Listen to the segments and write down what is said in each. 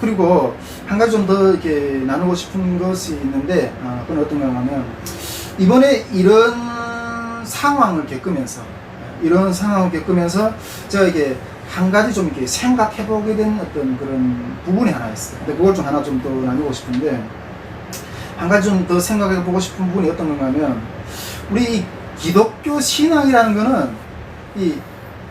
그리고 한 가지 좀 더 이렇게 나누고 싶은 것이 있는데, 그건 어떤가 하면, 이번에 이런 상황을 겪으면서, 제가 이게 한 가지 좀 이렇게 생각해보게 된 어떤 그런 부분이 하나 있어요. 근데 그걸 좀 하나 좀 더 나누고 싶은데, 한 가지 좀 더 생각해보고 싶은 부분이 어떤 건가 하면, 우리 기독교 신앙이라는 거는 이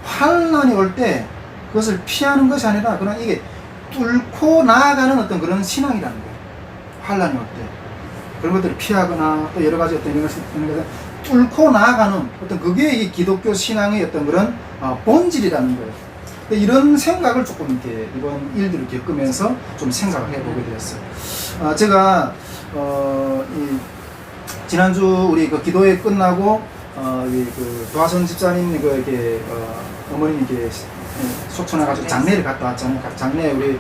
환란이 올 때 그것을 피하는 것이 아니라 그냥 이게 뚫고 나아가는 어떤 그런 신앙이라는 거예요. 환란이 올 때 그런 것들을 피하거나 또 여러 가지 어떤 이런 것을 뚫고 나아가는 어떤 그게 이 기독교 신앙의 어떤 그런 본질이라는 거예요. 이런 생각을 조금 이렇게 이번 일들을 겪으면서 좀 생각을 해보게 되었어요. 제가 지난주 우리 그 기도회 끝나고 그 도화선 집사님 이렇게 어머님이 이렇게 속초나가지고 장례를 갔다 왔잖아요. 장례에 우리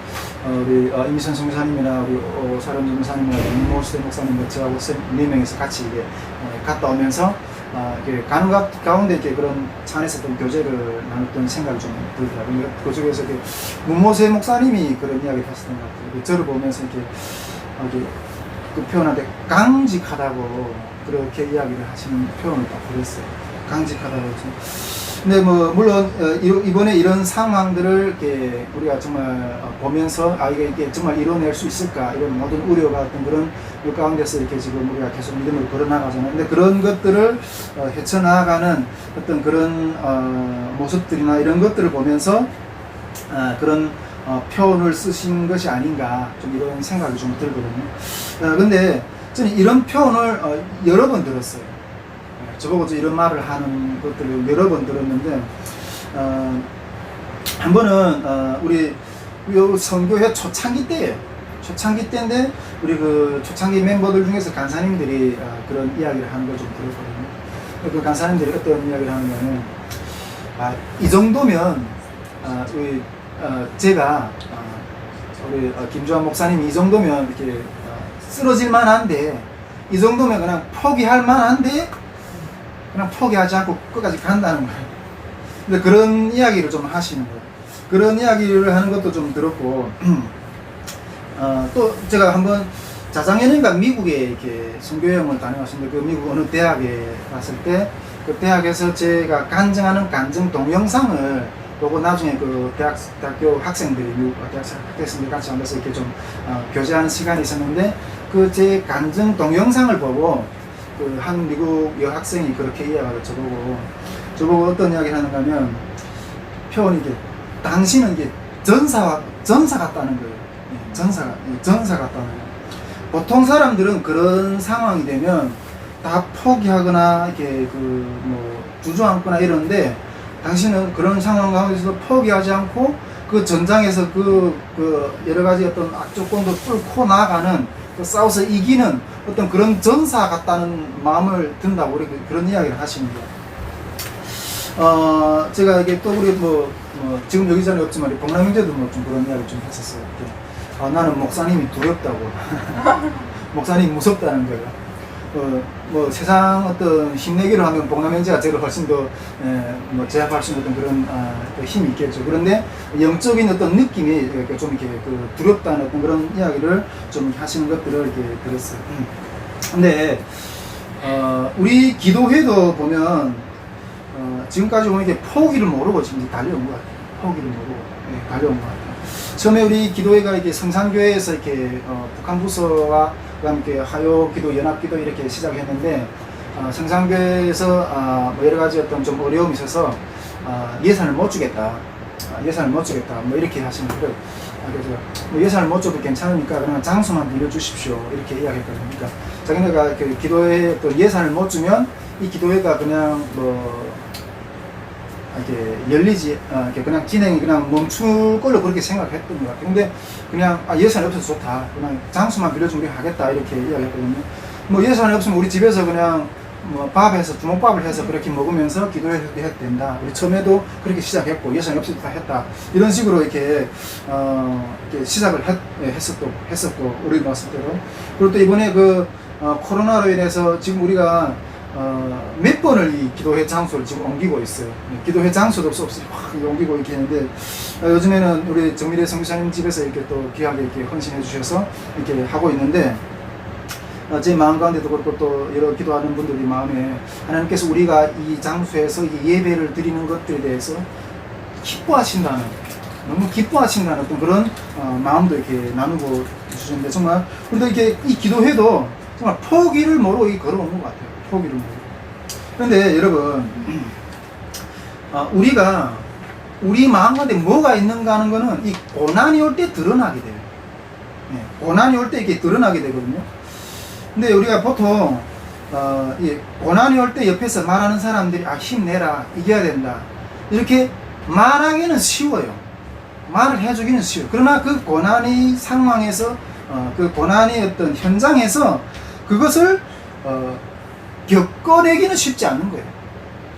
임희선 선교사님이나 우리 사람 전사님이나 윤모수 목사님 저하고 4명이서 같이 이게 갔다 오면서 가는 가운데 이렇게 그런 차 안에서 좀 교제를 나눴던 생각이 좀 들더라고요. 그 중에서 문모세 목사님이 그런 이야기를 하셨던 것 같아요. 저를 보면서 이렇게 그 표현한테 강직하다고 그렇게 이야기를 하시는 표현을 딱 들었어요. 강직하다고 해서. 근데 물론 이번에 이런 상황들을 이렇게 우리가 정말 보면서 이게 정말 이뤄낼 수 있을까 이런 모든 우려가 어떤 그런 가운데서 이렇게 지금 우리가 계속 믿음으로 걸어나가잖아요. 근데 그런 것들을 헤쳐나가는 어떤 그런 모습들이나 이런 것들을 보면서 그런 표현을 쓰신 것이 아닌가 좀 이런 생각이 좀 들거든요. 근데 저는 이런 표현을 여러 번 들었어요. 저보고 이런 말을 하는 것들을 여러 번 들었는데, 한 번은 우리 선교회 초창기 때예요. 초창기 때인데 우리 그 초창기 멤버들 중에서 간사님들이 그런 이야기를 하는 걸 좀 들었거든요. 그 간사님들이 어떤 이야기를 하냐면, 이 정도면 제가 우리 김주환 목사님이 이 정도면 이렇게 쓰러질 만한데, 이 정도면 그냥 포기할 만한데 그냥 포기하지 않고 끝까지 간다는 거예요. 근데 그런 이야기를 좀 하시는 거예요. 그런 이야기를 하는 것도 좀 들었고, 또 제가 한번 자장연인가 미국에 이렇게 선교여행을 다녀왔는데, 그 미국 어느 대학에 갔을 때 그 대학에서 제가 간증하는 간증 동영상을 보고 나중에 그 대학교 학생들이 미국 대학생들 같이 앉아서 이렇게 좀 교제하는 시간이 있었는데, 그 제 간증 동영상을 보고 그 한 미국 여학생이 그렇게 이야기를 저보고 어떤 이야기를 하는가 하면, 표현이 당신은 전사 같다는 거예요. 전사 같다는 거예요. 보통 사람들은 그런 상황이 되면 다 포기하거나 이렇게 주저앉거나 이러는데, 당신은 그런 상황 가운데서도 포기하지 않고 그 전장에서 여러 가지 어떤 악조건도 뚫고 나아가는, 싸워서 이기는 어떤 그런 전사 같다는 마음을 든다고 그런 이야기를 하시는 거예요. 제가 이게 또 우리 지금 여기 자리에 없지만 봉남 형제도 좀 그런 이야기 좀 했었어요. 나는 목사님이 두렵다고. 목사님이 무섭다는 거예요. 세상 어떤 힘내기를 하면 봉남 형제가 저를 훨씬 더 제압할 수 있는 어떤 그런 힘이 있겠죠. 그런데 영적인 어떤 느낌이 좀 이렇게 두렵다는 어떤 그런 이야기를 좀 하시는 것들을 이렇게 들었어요. 근데 우리 기도회도 보면 지금까지 보면 이렇게 포기를 모르고 지금 달려온 것 같아요. 포기를 모르고 달려온 것 같아요. 처음에 우리 기도회가 이렇게 성산교회에서 이렇게 북한 부서와 그다음에 이렇게 하요기도, 연합기도 이렇게 시작했는데, 성산교회에서 여러 가지 어떤 좀 어려움이 있어서 예산을 못 주겠다. 이렇게 하시는 거예요. 그래서 예산을 못 줘도 괜찮으니까 그냥 장소만 빌려주십시오. 이렇게 이야기했거든요. 그러니까 자기네가 기도회 또 예산을 못 주면 이 기도회가 그냥 이렇게 열리지, 그냥 진행이 그냥 멈출 걸로 그렇게 생각했던 것 같아요. 근데 그냥 예산이 없어서 좋다. 그냥 장소만 빌려주면 우리 하겠다. 이렇게 이야기했거든요. 예산이 없으면 우리 집에서 그냥 밥해서 주먹밥을 해서 그렇게 먹으면서 기도해도 된다. 우리 처음에도 그렇게 시작했고 예산이 없을 때 다 했다. 이런 식으로 이렇게 시작을 했었고 우리 봤을 때도. 그리고 또 이번에 코로나로 인해서 지금 우리가 몇 번을 이 기도회 장소를 지금 옮기고 있어요. 기도회 장소도 없이 확 옮기고 이렇게 했는데, 요즘에는 우리 정미래 선교사님 집에서 이렇게 또 귀하게 이렇게 헌신해 주셔서 이렇게 하고 있는데, 제 마음 가운데도 그렇고 또 여러 기도하는 분들이 마음에 하나님께서 우리가 이 장소에서 이 예배를 드리는 것들에 대해서 기뻐하신다는, 너무 기뻐하신다는 어떤 그런 마음도 이렇게 나누고 주셨는데, 정말 우리도 이렇게 이 기도회도 정말 포기를 모르고 걸어온 것 같아요. 포기를 모르고. 그런데 여러분, 우리가 우리 마음 가운데 뭐가 있는가 하는 거는 이 고난이 올 때 드러나게 돼요. 고난이 올 때 이렇게 드러나게 되거든요. 근데 우리가 보통 이 고난이 올 때 옆에서 말하는 사람들이 힘내라, 이겨야 된다, 이렇게 말하기는 쉬워요. 말을 해주기는 쉬워요. 그러나 그 고난의 상황에서 그 고난의 어떤 현장에서 그것을 겪어내기는 쉽지 않은 거예요.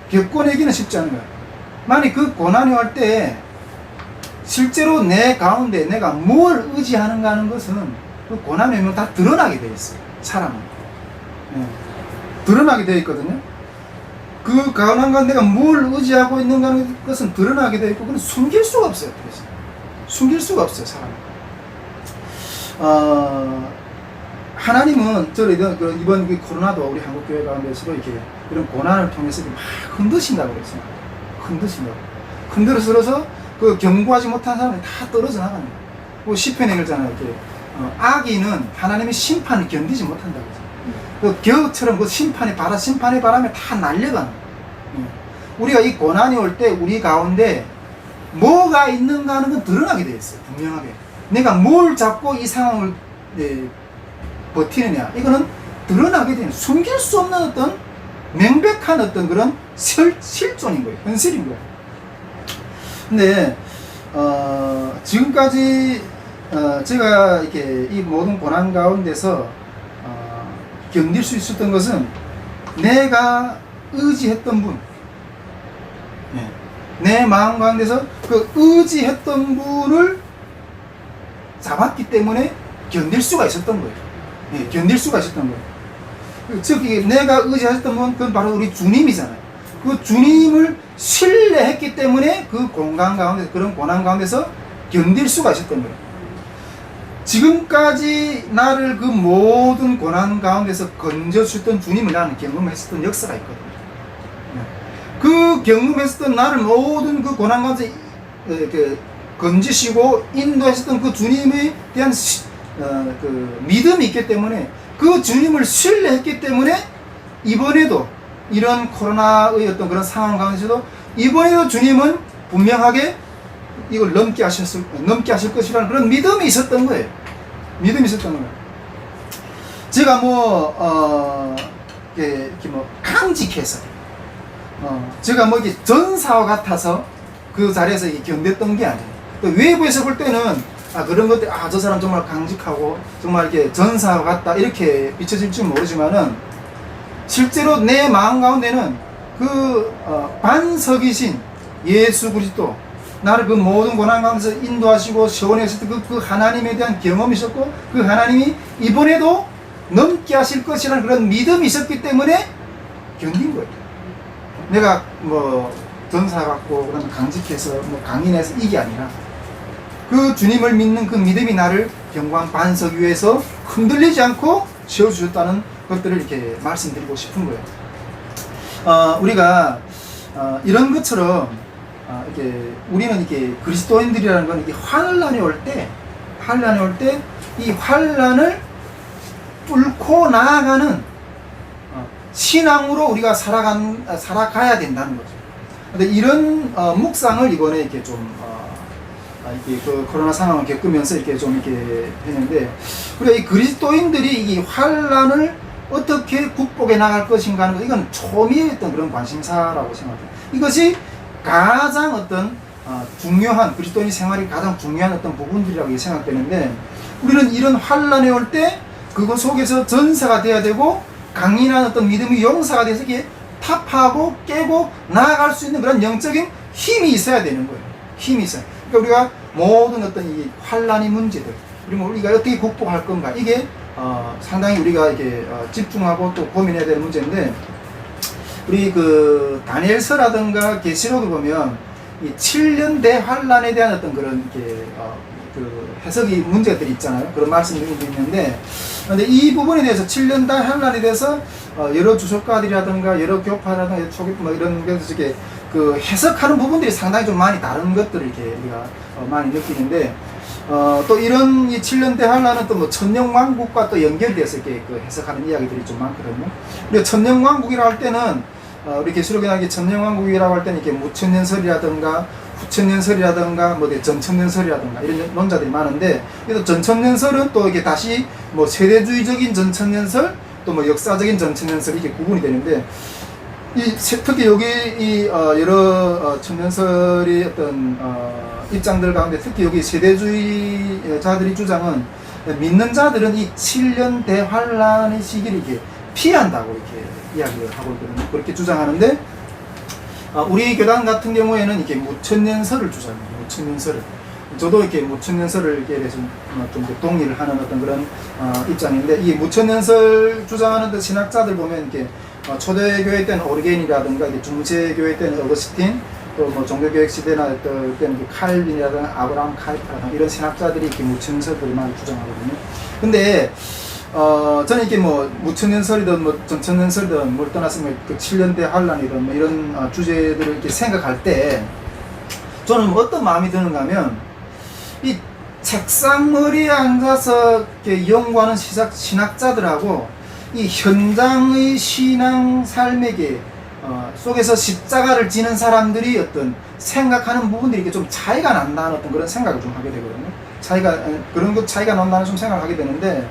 겪어내기는 쉽지 않은 거예요. 만약 그 고난이 올 때 실제로 내 가운데 내가 뭘 의지하는가 하는 것은 그 고난이 오면 다 드러나게 되어 있어요. 사람은. 드러나게 되어 있거든요. 그 고난 가운데 내가 뭘 의지하고 있는가 하는 것은 드러나게 되어 있고, 그건 숨길 수가 없어요. 그래서 숨길 수가 없어요, 사람은. 하나님은 이번 코로나도 우리 한국교회 가운데서도 이렇게 이런 고난을 통해서 막 흔드신다고 그랬어요. 흔드신다고. 흔들어서 그 견고하지 못한 사람이 다 떨어져 나가는 거예요. 그 시편에 그러잖아요. 이렇게 악인은 하나님의 심판을 견디지 못한다고 그랬어요. 그 겨처럼 그 심판의 바람에 다 날려가는 거예요. 우리가 이 고난이 올 때 우리 가운데 뭐가 있는가 하는 건 드러나게 되어 있어요. 분명하게. 내가 뭘 잡고 이 상황을 버티느냐, 이거는 드러나게 되는, 숨길 수 없는 어떤 명백한 어떤 그런 실존인 거예요. 현실인 거예요. 근데 지금까지 제가 이렇게 이 모든 고난 가운데서 견딜 수 있었던 것은 내가 의지했던 분, 내 마음 가운데서 그 의지했던 분을 잡았기 때문에 견딜 수가 있었던 거예요. 견딜 수가 있었던 거예요. 즉 내가 의지했던 분, 그건 바로 우리 주님이잖아요. 그 주님을 신뢰했기 때문에 그 공간 가운데, 그런 고난 가운데서 견딜 수가 있었던 거예요. 지금까지 나를 그 모든 고난 가운데서 건져주셨던 주님을 나는 경험했었던 역사가 있거든요. 그 경험했었던 나를 모든 그 고난 가운데 건지시고 인도하셨던 그 주님에 대한 그 믿음이 있기 때문에, 그 주님을 신뢰했기 때문에 이번에도 이런 코로나의 어떤 그런 상황 가운데서도 이번에도 주님은 분명하게 이걸 넘게 하실 것이라는 그런 믿음이 있었던 거예요. 믿음이 있었던 거예요. 제가 이렇게 강직해서, 제가 이게 전사와 같아서 그 자리에서 견뎠던 게 아니에요. 또 외부에서 볼 때는 그런 것들, 저 사람 정말 강직하고 정말 이렇게 전사와 같다, 이렇게 비춰질지 모르지만은 실제로 내 마음 가운데는 그 반석이신 예수 그리스도, 나를 그 모든 고난 가운데서 인도하시고 시원하셨던 그 하나님에 대한 경험이 있었고, 그 하나님이 이번에도 넘게 하실 것이라는 그런 믿음이 있었기 때문에 견딘 거예요. 내가 전사 같고 그런 강직해서 강인해서 이게 아니라 그 주님을 믿는 그 믿음이 나를 경광 반석 위에서 흔들리지 않고 세워주셨다는 것들을 이렇게 말씀드리고 싶은 거예요. 우리가 이런 것처럼 이렇게 우리는 이렇게 그리스도인들이라는 건 이게 환란이 올 때 이 환란을 뚫고 나아가는 신앙으로 우리가 살아가야 된다는 거죠. 근데 이런 묵상을 이번에 이렇게 좀 이렇게 그 코로나 상황을 겪으면서 이렇게 좀 이렇게 했는데, 우리가 이 그리스도인들이 이 환란을 어떻게 극복해 나갈 것인가 하는 것, 이건 초미의 어떤 그런 관심사라고 생각해요. 이것이 가장 어떤 중요한, 그리스도인 생활이 가장 중요한 어떤 부분들이라고 생각되는데, 우리는 이런 환란이 올 때 그것 속에서 전사가 돼야 되고, 강인한 어떤 믿음의 용사가 돼서 이렇게 타파하고 깨고 나아갈 수 있는 그런 영적인 힘이 있어야 되는 거예요. 힘이 있어요. 그러니까 우리가 모든 어떤 이 환란의 문제들, 그리고 우리가 어떻게 극복할 건가, 이게 상당히 우리가 이렇게 집중하고 또 고민해야 되는 문제인데, 우리 그 다니엘서라든가 계시록에 보면 이 7년 대환란에 대한 어떤 그런 이렇게 그 해석이 문제들이 있잖아요. 그런 말씀이 있는데, 근데 이 부분에 대해서 7년 대환란에 대해서 여러 주석가들이라든가 여러 교파라든가 초기 뭐 이런 데서 이렇게 그 해석하는 부분들이 상당히 좀 많이 다른 것들을 이렇게 우리가 많이 느끼는데, 또 이런 이 7년 대환란은 또 뭐 천년왕국과 또 연결돼서 이렇게 그 해석하는 이야기들이 좀 많거든요. 근데 천년왕국이라고 할 때는 우리 계시록에 나오게 천년왕국이라고 할 때는 이렇게 무천년설이라든가 후천년설이라든가 뭐 전천년설이라든가 이런 논자들이 많은데, 그래서 전천년설은 또 이렇게 다시 뭐 세대주의적인 전천년설 또 뭐 역사적인 전천년설 이렇게 구분이 되는데, 특히 여기 여러 천년설의 어떤 입장들 가운데 특히 여기 세대주의자들이 주장은 믿는 자들은 이 7년 대환란의 시기를 이렇게 피한다고 이렇게 이야기를 하고 있거든요. 그렇게 주장하는데, 우리 교단 같은 경우에는 이렇게 무천년설을 주장해요. 무천년설을. 저도 이렇게 무천년설을 대해서 좀 동의를 하는 어떤 그런 입장인데, 이 무천년설 주장하는 신학자들 보면 이렇게 초대교회 때는 오르겐이라든가 중세교회 때는 어거스틴, 또 뭐 종교개혁 시대나 때는 칼빈이라든가 아브라함 카이파라든가 이런 신학자들이 이렇게 무천년설들을 많이 주장하거든요. 근데 저는 이렇게 뭐 무천년설이든 뭐 전천년설이든 뭘 떠나서 그 7년대 환란이든 뭐 이런 주제들을 이렇게 생각할 때 저는 어떤 마음이 드는가 하면, 이 책상머리에 앉아서 이렇게 연구하는 신학자들하고 이 현장의 신앙 삶에게 속에서 십자가를 지는 사람들이 어떤 생각하는 부분들이 이렇게 좀 차이가 난다는 어떤 그런 생각을 좀 하게 되거든요. 그런 것 차이가 난다는 좀 생각을 하게 되는데,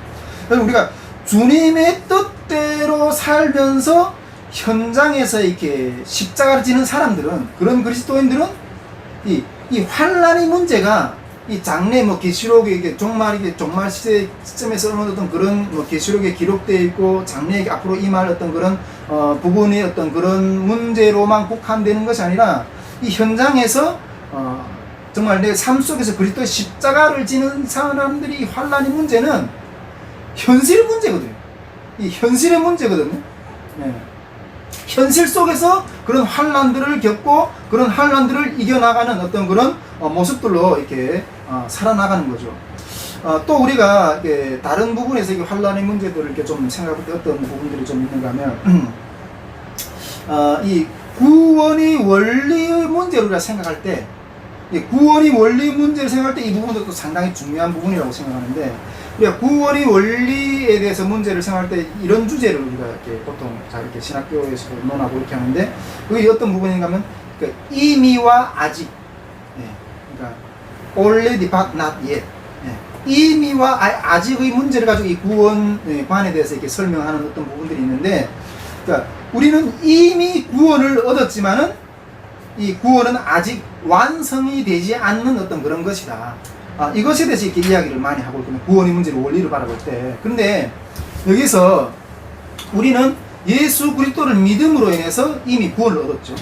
우리가 주님의 뜻대로 살면서 현장에서 이렇게 십자가를 지는 사람들은, 그런 그리스도인들은 이 환란의 문제가 이 장래 뭐 계시록에 이게 종말 시점에서 어떤 그런 뭐 계시록에 기록되어 있고 장래에 앞으로 임할 어떤 그런 부분의 어떤 그런 문제로만 국한되는 것이 아니라, 이 현장에서 정말 내 삶 속에서 그리스도의 십자가를 지는 사람들이 이 환란의 문제는 현실의 문제거든요. 이 현실의 문제거든요. 네. 현실 속에서 그런 환란들을 겪고 그런 환란들을 이겨나가는 어떤 그런 모습들로 이렇게 살아나가는 거죠. 또 우리가 다른 부분에서 이 환란의 문제들을 이렇게 좀 생각할 때 어떤 부분들이 좀 있는가 하면, 이 구원의 원리의 문제를 우리가 생각할 때, 구원의 원리 문제를 생각할 때 이 부분도 또 상당히 중요한 부분이라고 생각하는데, 우리가 구원의 원리에 대해서 문제를 생각할 때 이런 주제를 우리가 이렇게 보통 이렇게 신학교에서 논하고 이렇게 하는데, 그게 어떤 부분인가 하면 이미와 아직, 그러니까 already but not yet, 이미와 아직의 문제를 가지고 이 구원관에 대해서 이렇게 설명하는 어떤 부분들이 있는데, 그러니까 우리는 이미 구원을 얻었지만은 이 구원은 아직 완성이 되지 않는 어떤 그런 것이다. 이것에 대해서 이렇게 이야기를 많이 하고 있거든요. 구원의 문제를 원리를 바라볼 때. 그런데 여기서 우리는 예수 그리스도를 믿음으로 인해서 이미 구원을 얻었죠.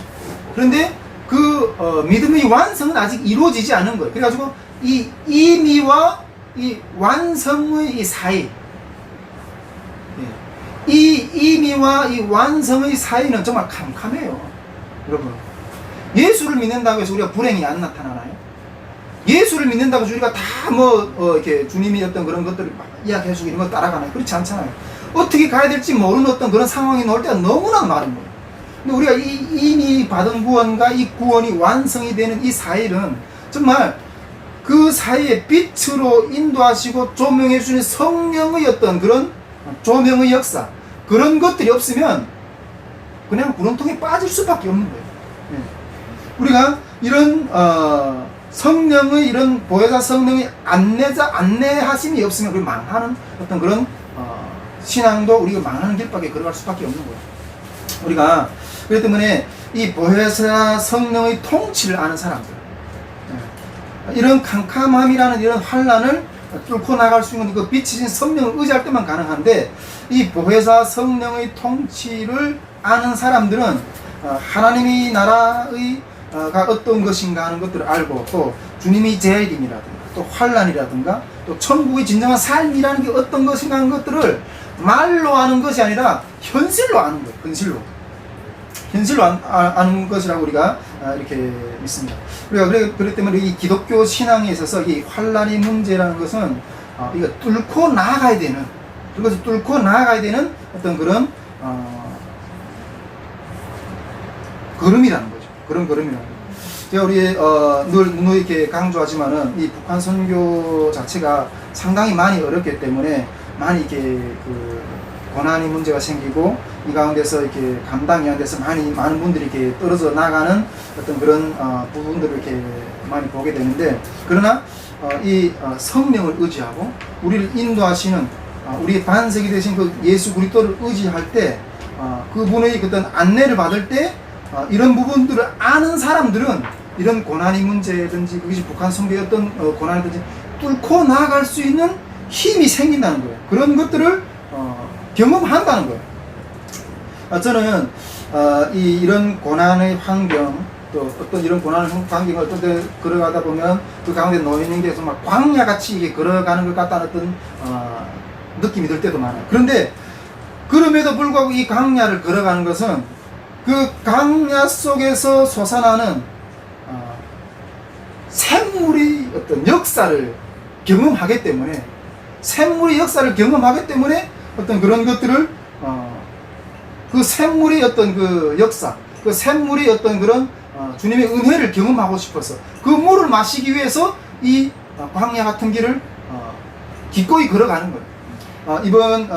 그런데 그 믿음의 완성은 아직 이루어지지 않은 거예요. 그래가지고 이 이미와 이 완성의 이 사이, 이 이미와 이 완성의 사이는 정말 캄캄해요. 여러분, 예수를 믿는다고 해서 우리가 불행이 안 나타나나요? 예수를 믿는다고 해서 우리가 다 이렇게 주님이 어떤 그런 것들을 막 이야기해주고 이런 거 따라가나요? 그렇지 않잖아요. 어떻게 가야 될지 모르는 어떤 그런 상황이 나올 때가 너무나 많은 거예요. 근데 우리가 이미 받은 구원과 이 구원이 완성이 되는 이 사이는 정말 그 사이에 빛으로 인도하시고 조명해 주는 성령의 어떤 그런 조명의 역사, 그런 것들이 없으면 그냥 구렁텅이에 빠질 수밖에 없는 거예요. 우리가 이런 성령의 이런 보혜사 성령의 안내하심이 없으면 우리 망하는 어떤 그런 신앙도 우리가 망하는 길밖에 걸어갈 수밖에 없는 거예요. 우리가 그렇기 때문에 이 보혜사 성령의 통치를 아는 사람들, 이런 캄캄함이라는 이런 환란을 뚫고 나갈 수 있는 그 빛이신 성령을 의지할 때만 가능한데, 이 보혜사 성령의 통치를 아는 사람들은 하나님의 나라의 가 어떤 것인가 하는 것들을 알고, 또 주님이 재림이라든가 또 환란이라든가 또 천국의 진정한 삶이라는 게 어떤 것인가 하는 것들을 말로 아는 것이 아니라 현실로 아는 거예요. 현실로. 현실로 아는 것이라고 우리가 이렇게 믿습니다. 우리가 그렇기 때문에 이 기독교 신앙에 있어서 이 환란의 문제라는 것은 이거 뚫고 나아가야 되는, 그것을 뚫고 나아가야 되는 어떤 그런 걸음이라는 거죠. 그런 걸음이라는 거죠. 제가 우리 늘 이렇게 강조하지만은 이 북한 선교 자체가 상당히 많이 어렵기 때문에 많이 이렇게 그 고난의 문제가 생기고 이 가운데서 이렇게 감당이 안 돼서 많은 분들이 이렇게 떨어져 나가는 어떤 그런 부분들을 이렇게 많이 보게 되는데, 그러나 이 성령을 의지하고 우리를 인도하시는 우리 반석이 되신 그 예수 그리스도를 의지할 때 그분의 어떤 안내를 받을 때 이런 부분들을 아는 사람들은 이런 고난의 문제든지 그것이 북한 선교의 어떤 고난이든지 뚫고 나아갈 수 있는 힘이 생긴다는 거예요. 그런 것들을 경험한다는 거예요. 저는 이런 고난의 환경, 또 어떤 이런 고난의 환경을 어떤 때 걸어가다 보면 그 가운데 놓이는 게 정말 광야같이 이게 걸어가는 것 같다는 어떤 느낌이 들 때도 많아요. 그런데 그럼에도 불구하고 이 광야를 걸어가는 것은 그 광야 속에서 솟아나는 샘물의 어떤 역사를 경험하기 때문에, 샘물의 역사를 경험하기 때문에 어떤 그런 것들을 그 샘물의 어떤 그 역사, 그 샘물의 어떤 그런 주님의 은혜를 경험하고 싶어서 그 물을 마시기 위해서 이 광야 같은 길을 기꺼이 걸어가는 거예요. 이번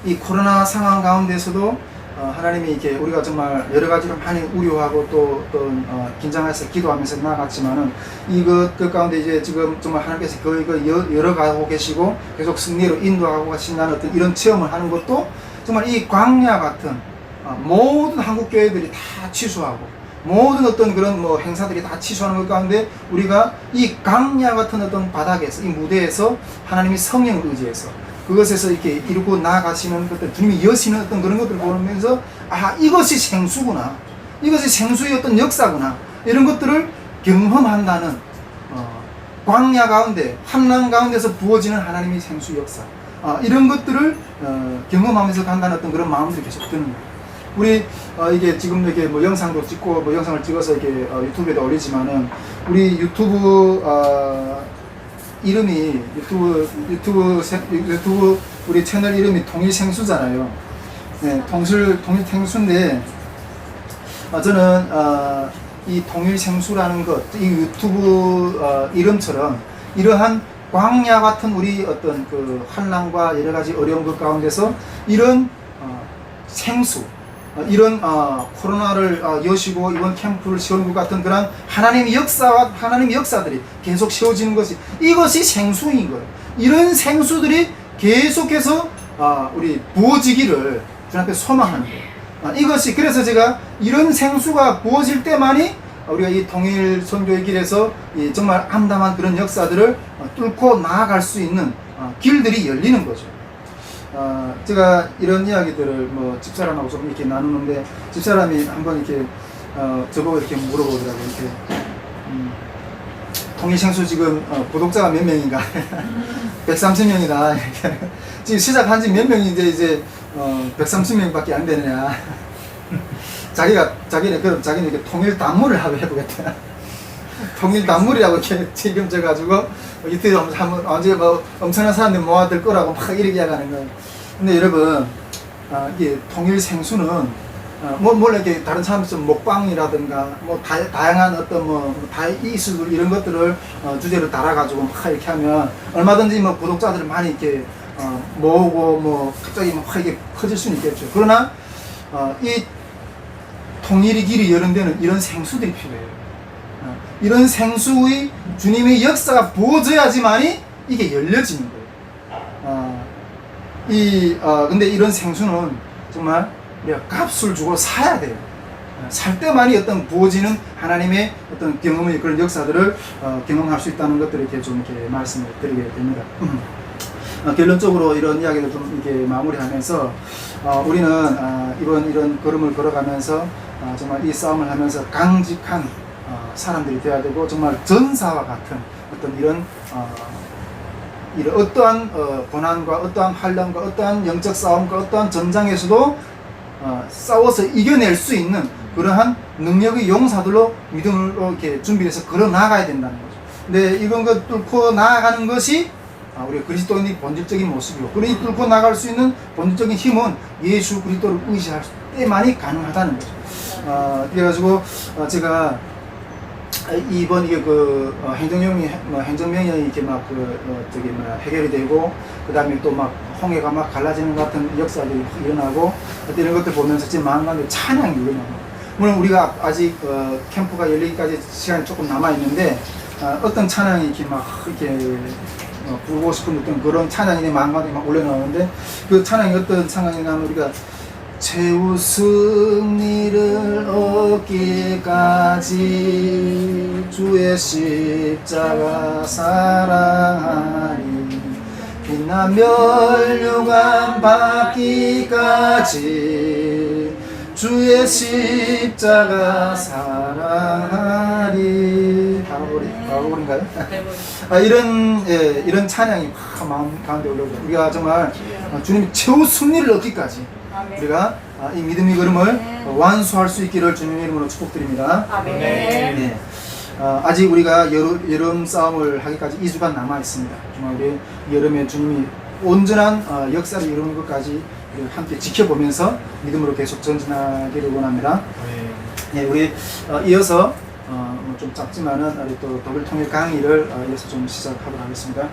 이 코로나 상황 가운데서도 하나님이 이렇게 우리가 정말 여러 가지로 많이 우려하고 또 긴장해서 기도하면서 나아갔지만은 그 가운데 이제 지금 정말 하나님께서 거의 열어가고 계시고 계속 승리로 인도하고 계신다는 어떤 이런 체험을 하는 것도 정말 이 광야 같은 모든 한국 교회들이 다 취소하고 모든 어떤 그런 행사들이 다 취소하는 것 가운데 우리가 이 광야 같은 어떤 바닥에서, 이 무대에서 하나님이 성령을 의지해서 그것에서 이렇게 이루고 나아가시는 것들, 주님이 여시는 어떤 그런 것들을 보면서 이것이 생수구나, 이것이 생수의 어떤 역사구나, 이런 것들을 경험한다는 광야 가운데, 환난 가운데서 부어지는 하나님의 생수 역사, 이런 것들을 경험하면서 간다는 어떤 그런 마음들이 계속 드는 거예요. 우리 이게 지금 이렇게 영상도 찍고 영상을 찍어서 이렇게 유튜브에도 올리지만은 우리 유튜브 이름이 유튜브 우리 채널 이름이 통일생수잖아요. 네, 통일생수인데 저는 이 통일생수라는 것, 이 유튜브 이름처럼 이러한 광야 같은 우리 어떤 그 환난과 여러 가지 어려운 것 가운데서 이런 생수, 이런 코로나를 여시고 이번 캠프를 세우는 것 같은 그런 하나님의 역사와 하나님의 역사들이 계속 세워지는 것이, 이것이 생수인 거예요. 이런 생수들이 계속해서 우리 부어지기를 주님 앞에 소망하는 거예요. 이것이, 그래서 제가 이런 생수가 부어질 때만이 우리가 이 통일 선교의 길에서 정말 암담한 그런 역사들을 뚫고 나아갈 수 있는 길들이 열리는 거죠. 제가 이런 이야기들을 집사람하고 조금 이렇게 나누는데, 집사람이 한번 이렇게 저보고 이렇게 물어보더라고요. 이렇게 통일생수 지금 구독자가 몇 명인가? 130명이다. 지금 시작한 지 몇 명인데 이제 130명밖에 안 되느냐? 자기는 이렇게 통일 단물을 하고 해보겠다. 통일 단물이라고 이렇게 책임져가지고 이틀에 한번 언제 엄청난 사람들 모아들 거라고 막 이렇게 이야기하는 거예요. 근데 여러분, 이게 통일 생수는 물론 이렇게 다른 사람들처럼 먹방이라든가 다양한 어떤 이슈들 이런 것들을 주제로 달아가지고 막 이렇게 하면 얼마든지 구독자들을 많이 이렇게 모으고 갑자기 막 이렇게 커질 수는 있겠죠. 그러나 이 통일의 길이 여는 데는 이런 생수들이 필요해요. 이런 생수의 주님의 역사가 부어져야지만이 이게 열려지는 거예요. 근데 이런 생수는 정말 우리가 값을 주고 사야 돼요. 살 때만이 어떤 부어지는 하나님의 어떤 경험의 그런 역사들을 경험할 수 있다는 것들을 이렇게 좀 이렇게 말씀을 드리게 됩니다. 결론적으로 이런 이야기를 좀 이렇게 마무리하면서 우리는 이번 이런 걸음을 걸어가면서 정말 이 싸움을 하면서 강직한 사람들이 되어야 되고, 정말 전사와 같은 어떤 이런 어떠한 고난과 어떠한 환난과 어떠한 영적 싸움과 어떠한 전장에서도 싸워서 이겨낼 수 있는 그러한 능력의 용사들로 믿음으로 이렇게 준비해서 걸어 나가야 된다는 거죠. 근데 이런 것 뚫고 나아가는 것이 우리 그리스도인의 본질적인 모습이고, 그러니 뚫고 나갈 수 있는 본질적인 힘은 예수 그리스도를 의지할 때만이 가능하다는 거죠. 그래가지고 제가 이번 이게 행정명령이 이렇게 막 해결이 되고, 그 다음에 또 막 홍해가 막 갈라지는 같은 역사들이 일어나고, 이런 것들 보면서 지금 마음 가운데 찬양이 일어나고, 물론 우리가 아직 캠프가 열리기까지 시간이 조금 남아 있는데, 어떤 찬양이 이렇게 막 이렇게 부르고 싶은 어떤 그런 찬양이 내 마음 가운데 막 올려나오는데, 그 찬양이 어떤 찬양이냐면 우리가 최후 승리를 얻기까지 주의 십자가 사랑하리, 빛나 멸류관 받기까지 주의 십자가 사랑하리. 바울인가요? 이런 찬양이 마음 가운데 올라오죠. 우리가 정말 주님이 최후 승리를 얻기까지 우리가 이 믿음의 걸음을 완수할 수 있기를 주님의 이름으로 축복드립니다. 아멘. 네. 아직 우리가 여름 싸움을 하기까지 2주간 남아 있습니다. 정말 우리 여름에 주님이 온전한 역사를 이루는 것까지 함께 지켜보면서 믿음으로 계속 전진하기를 원합니다. 네, 우리 이어서 좀 짧지만은 우리 또 독일 통일 강의를 이어서 좀 시작하도록 하겠습니다.